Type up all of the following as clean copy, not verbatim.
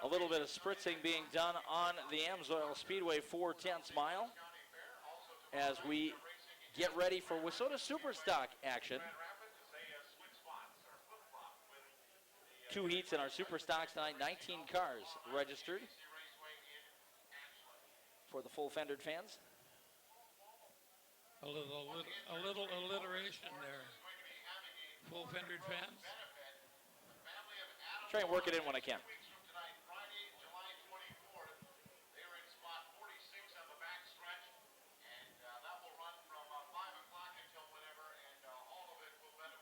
A little bit of spritzing being done on the Amsoil Speedway 4/10 mile as we get ready for Wissota Superstock action. 2 heats in our Superstocks tonight, 19 cars registered for the full-fendered fans. A little alliteration there. Full-fendered fans. Try and work it in when I can.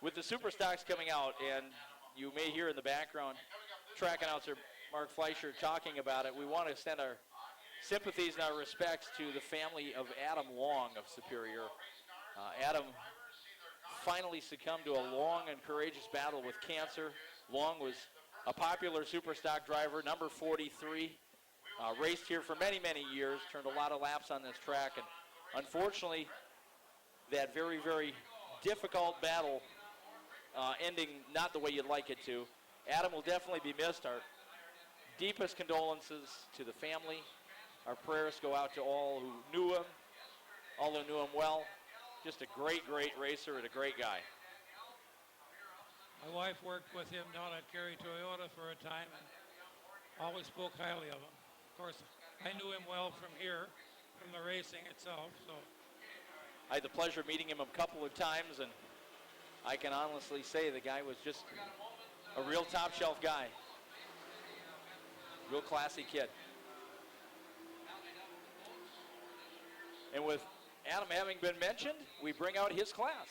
With the Superstocks coming out, and you may hear in the background track announcer Mark Fleischer talking about it, we want to extend our sympathies and our respects to the family of Adam Long of Superior. Adam finally succumbed to a long and courageous battle with cancer. Long was a popular Superstock driver, number 43, raced here for many, many years, turned a lot of laps on this track, and unfortunately, that very, very difficult battle ending not the way you'd like it to. Adam will definitely be missed. Our deepest condolences to the family. Our prayers go out to all who knew him, all who knew him well. Just a great, great racer and a great guy. My wife worked with him down at Kerry Toyota for a time and always spoke highly of him. Of course, I knew him well from here, from the racing itself. So I had the pleasure of meeting him a couple of times, and I can honestly say the guy was just a real top shelf guy. Real classy kid. And with Adam having been mentioned, we bring out his class,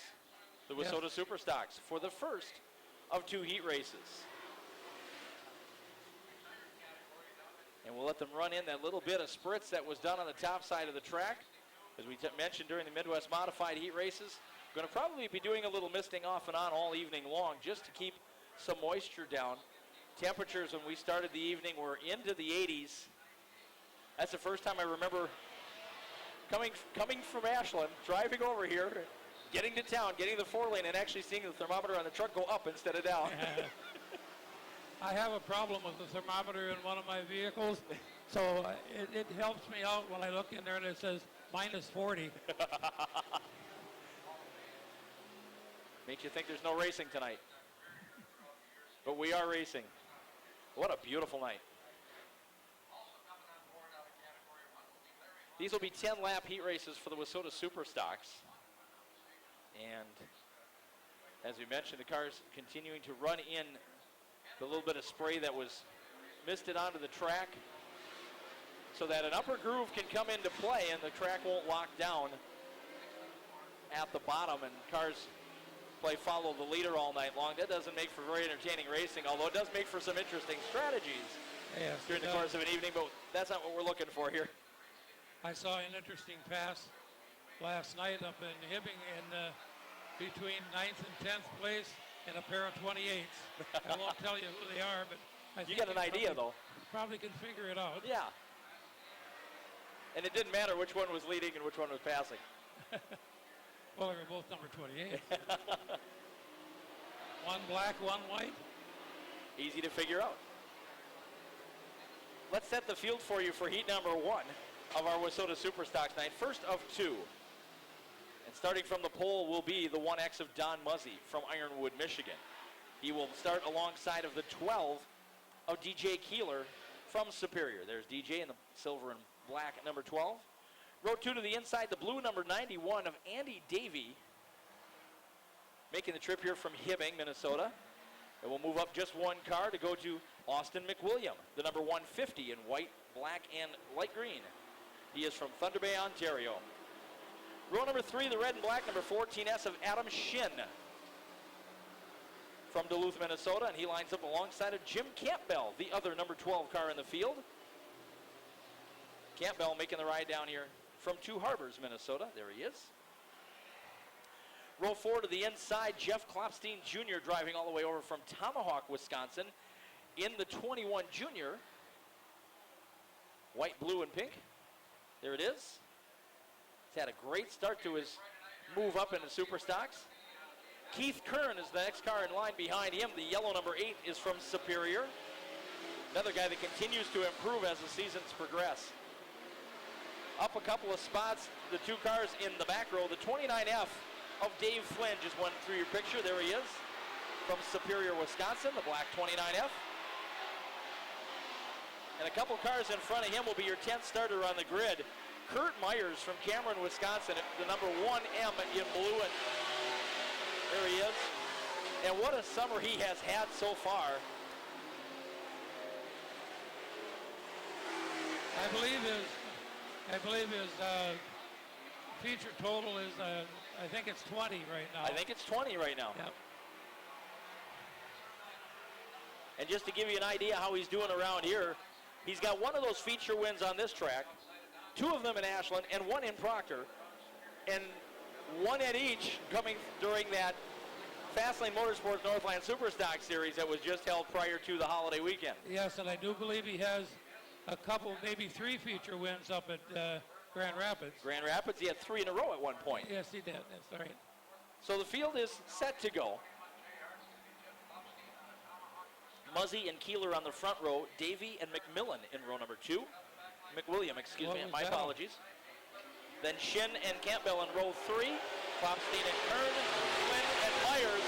the Wissota Superstocks, for the first of 2 heat races. And we'll let them run in that little bit of spritz that was done on the top side of the track. As we mentioned during the Midwest Modified heat races, going to probably be doing a little misting off and on all evening long just to keep some moisture down. Temperatures when we started the evening were into the 80s. That's the first time I remember coming from Ashland, driving over here, getting to town, getting the 4-lane, and actually seeing the thermometer on the truck go up instead of down. I have a problem with the thermometer in one of my vehicles, so it helps me out when I look in there and it says minus 40. Makes you think there's no racing tonight. But we are racing. What a beautiful night. These will be 10-lap heat races for the Wissota Superstocks. And as we mentioned, the cars continuing to run in the little bit of spray that was misted onto the track so that an upper groove can come into play and the track won't lock down at the bottom, and cars follow the leader all night long. That doesn't make for very entertaining racing, although it does make for some interesting strategies during the course of an evening, but that's not what we're looking for here. I saw an interesting pass last night up in Hibbing in between 9th and 10th place in a pair of 28s. I won't tell you who they are, but I think you got an idea, though. Probably can figure it out. Yeah. And it didn't matter which one was leading and which one was passing. Well, they were both number 28. One black, one white. Easy to figure out. Let's set the field for you for heat number 1 of our Wissota Superstocks night. First of 2. And starting from the pole will be the 1X of Don Muzzy from Ironwood, Michigan. He will start alongside of the 12 of DJ Keeler from Superior. There's DJ in the silver and black, number 12. Row 2 to the inside, the blue, number 91 of Andy Davey, making the trip here from Hibbing, Minnesota. And we'll move up just one car to go to Austin McWilliam, the number 150 in white, black, and light green. He is from Thunder Bay, Ontario. Row number 3, the red and black, number 14S of Adam Shin from Duluth, Minnesota, and he lines up alongside of Jim Campbell, the other number 12 car in the field. Campbell making the ride down here from Two Harbors, Minnesota. There he is. Row 4 to the inside, Jeff Klopstein Jr. driving all the way over from Tomahawk, Wisconsin in the 21 Junior. White, blue, and pink. There it is. He's had a great start to his move up into Superstocks. Keith Kern is the next car in line behind him. The yellow number 8 is from Superior. Another guy that continues to improve as the seasons progress. Up a couple of spots, the two cars in the back row. The 29F of Dave Flynn just went through your picture. There he is from Superior, Wisconsin, the black 29F. And a couple cars in front of him will be your 10th starter on the grid. Kurt Myers from Cameron, Wisconsin, the number 1M in blue. And there he is. And what a summer he has had so far. I believe his feature total is, I think it's 20 right now. I think it's 20 right now. Yep. And just to give you an idea how he's doing around here, he's got one of those feature wins on this track, two of them in Ashland, and one in Proctor, and one at each coming during that Fastlane Motorsports Northland Superstock Series that was just held prior to the holiday weekend. Yes, and I do believe he has a couple, maybe 3 feature wins up at Grand Rapids. Grand Rapids, he had 3 in a row at one point. Yes, he did. That's right. So the field is set to go. Muzzy and Keeler on the front row, Davey and McMillan in row number 2. McWilliam, excuse me, my apologies. Then Shin and Campbell in row 3. Klopstein and Kern, Flynn and Myers.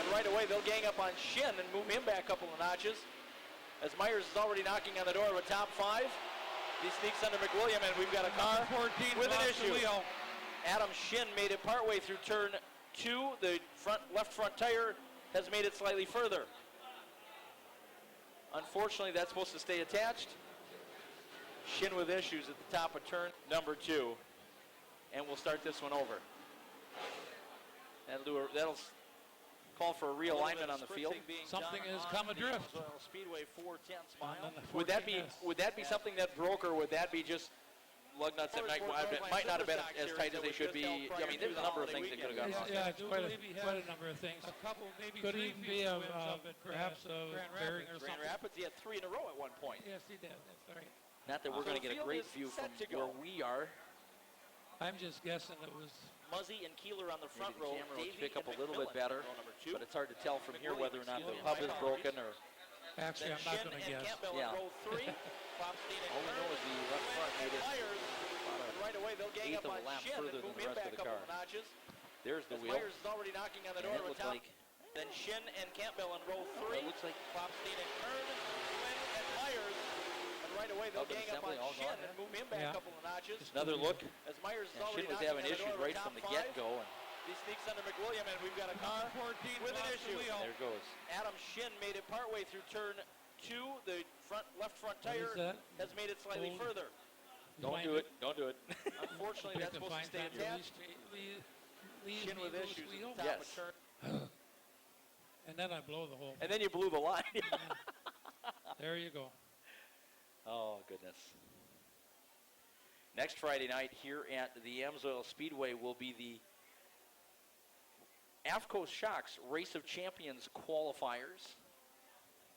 And right away they'll gang up on Shin and move him back a couple of notches, as Myers is already knocking on the door of a top 5. He sneaks under McWilliam, and we've got a car 14 with an issue. Wheel. Adam Shin made it partway through turn 2. The left front tire has made it slightly further. Unfortunately, that's supposed to stay attached. Shin with issues at the top of turn number 2. And we'll start this one over. That'll call for a realignment on the field. Something has come adrift. Amsoil Speedway 4/10 mile. Would that be something that broke, or would that be just lug nuts that might not have been as tight as they should be? I mean, there's a number of things that could have gone wrong. Yeah, it's quite a number of things. Could even be perhaps a bearing or something. Grand Rapids, he had 3 in a row at one point. Yes, he did. That's right. Not that we're going to get a great view from where we are. I'm just guessing it was. Muzzy and Keeler on the front row. Camera will Davey pick up a and little bit McMillan, better, row number 2. but it's hard to tell from here whether or not the McWilliam, hub my is apologies. broken or. Actually, I'm not going to guess. Campbell Yeah. in row 3. Klopstein and All we know is the left front made it Myers. And right away they'll gang eighth up of on a lap Shin further and than move the him rest back of a the couple car. of notches. There's the As wheel. Myers is already knocking on the door And it of a looked top. like Then Shin and Campbell in row 3. it looks like Klopstein and Kern, Flynn and Myers. And right away they'll Hub and gang up on assembly all Shin gone, and move him back Yeah. a couple of notches. another look. As Myers is And already Shin was knocking having on the issues door of a right top from the 5. get-go, and He sneaks under McWilliam, and we've got a car 14 with an lost issue. the wheel. there it goes. Adam Shin made it partway through turn 2. The left front What is tire that? has made it slightly Old. further. Don't do it. Don't do it. Unfortunately, that's supposed to stay attached. Shin with issues at the top Yes. of turn. And then I blow the whole. And then you blew the line. There you go. Oh, goodness. Next Friday night here at the Amsoil Speedway will be the AFCO Shocks Race of Champions qualifiers.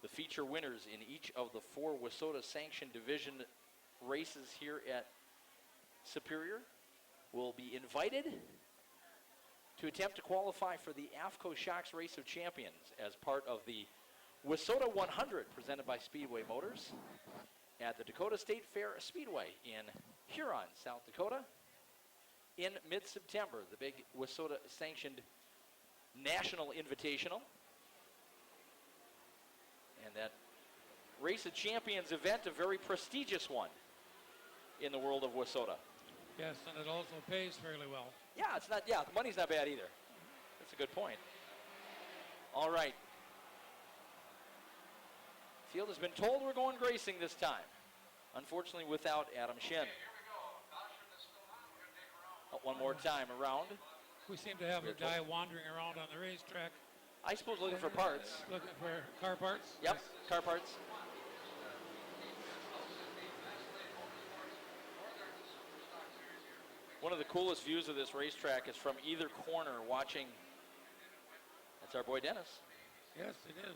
The feature winners in each of the 4 WISSOTA sanctioned division races here at Superior will be invited to attempt to qualify for the AFCO Shocks Race of Champions as part of the WISSOTA 100 presented by Speedway Motors at the Dakota State Fair Speedway in Huron, South Dakota in mid-September. The big WISSOTA sanctioned National Invitational. And that Race of Champions event, a very prestigious one in the world of WISSOTA. Yes, and it also pays fairly well. Yeah, the money's not bad either. That's a good point. All right. Field has been told we're going racing this time. Unfortunately, without Adam Shin. One more time around. We seem to have a guy wandering around on the racetrack I suppose looking for parts. looking for car parts. Yep, car parts. One of the coolest views of this racetrack is from either corner watching. That's our boy Dennis. Yes, it is.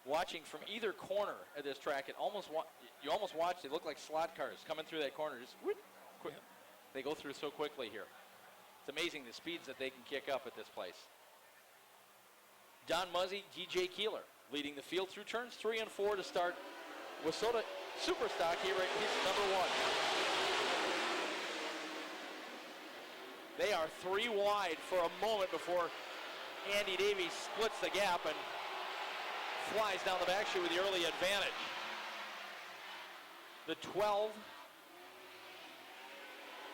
Watching from either corner at this track, you almost watch. They look like slot cars coming through that corner. Just whoop, quick. Yep. They go through so quickly here. It's amazing the speeds that they can kick up at this place. Don Muzzy, DJ Keeler leading the field through turns 3 and 4 to start Wissota Superstock, he's number 1. They are 3 wide for a moment before Andy Davies splits the gap and flies down the back chute with the early advantage. The 12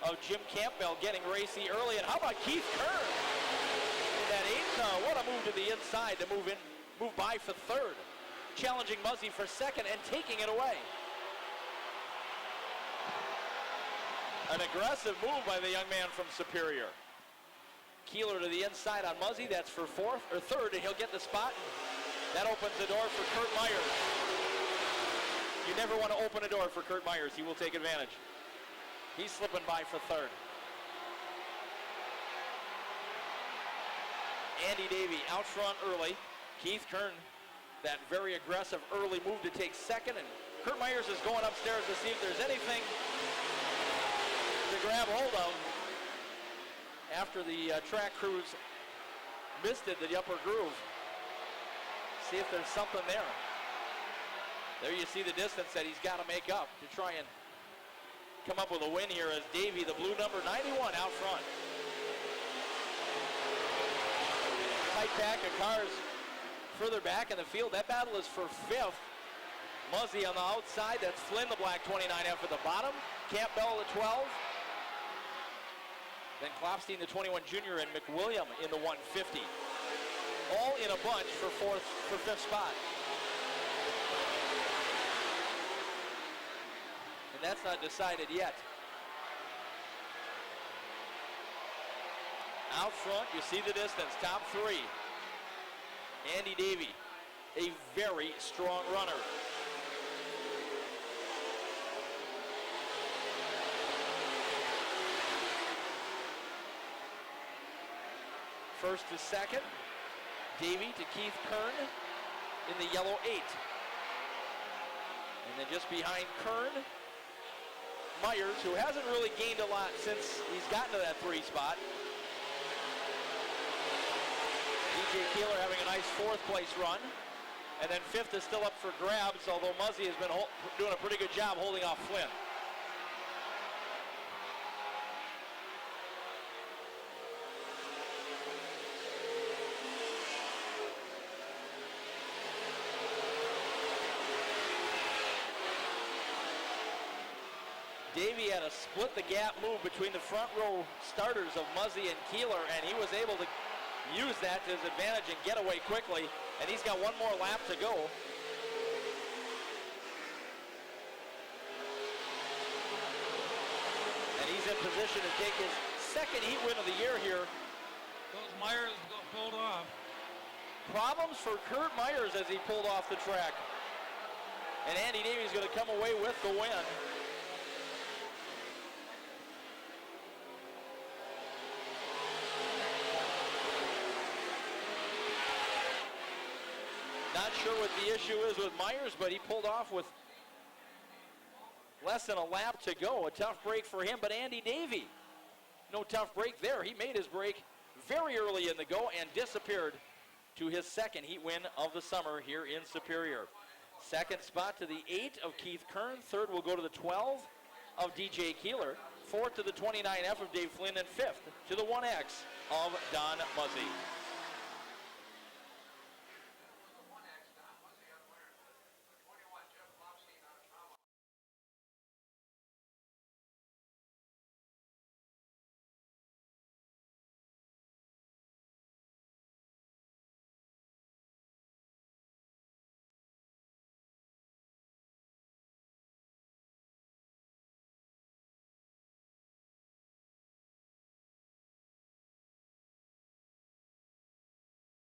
of Jim Campbell getting racy early. And how about Keith Kern in that 8? What a move to the inside to move by for 3rd. Challenging Muzzy for 2nd and taking it away. An aggressive move by the young man from Superior. Keeler to the inside on Muzzy. That's for 3rd, and he'll get the spot. That opens the door for Kurt Myers. You never want to open a door for Kurt Myers. He will take advantage. He's slipping by for 3rd. Andy Davey out front early. Keith Kern, that very aggressive early move to take 2nd, and Kurt Myers is going upstairs to see if there's anything to grab hold of after the track crews misted the upper groove. See if there's something there. There you see the distance that he's got to make up to try and come up with a win here as Davey, the blue number 91, out front. Tight pack of cars further back in the field. That battle is for 5th. Muzzy on the outside. That's Flynn, the black 29F at the bottom. Campbell, the 12. Then Klopstein, the 21 junior, and McWilliam in the 150. All in a bunch for 5th spot. And that's not decided yet. Out front, you see the distance, top 3. Andy Davey, a very strong runner. First to 2nd, Davey to Keith Kern in the yellow 8. And then just behind Kern, Myers, who hasn't really gained a lot since he's gotten to that 3 spot. DJ Keeler having a nice 4th place run. And then 5th is still up for grabs, although Muzzy has been doing a pretty good job holding off Flynn. Davey had a split the gap move between the front row starters of Muzzy and Keeler, and he was able to use that to his advantage and get away quickly. And he's got one more lap to go. And he's in position to take his 2nd heat win of the year here. Those Myers pulled off. Problems for Kurt Myers as he pulled off the track. And Andy Davey's going to come away with the win. Not sure what the issue is with Myers, but he pulled off with less than a lap to go. A tough break for him, but Andy Davey, no tough break there. He made his break very early in the go and disappeared to his 2nd heat win of the summer here in Superior. 2nd spot to the 8 of Keith Kern. 3rd will go to the 12 of DJ Keeler. 4th to the 29F of Dave Flynn, and 5th to the 1X of Don Muzzy.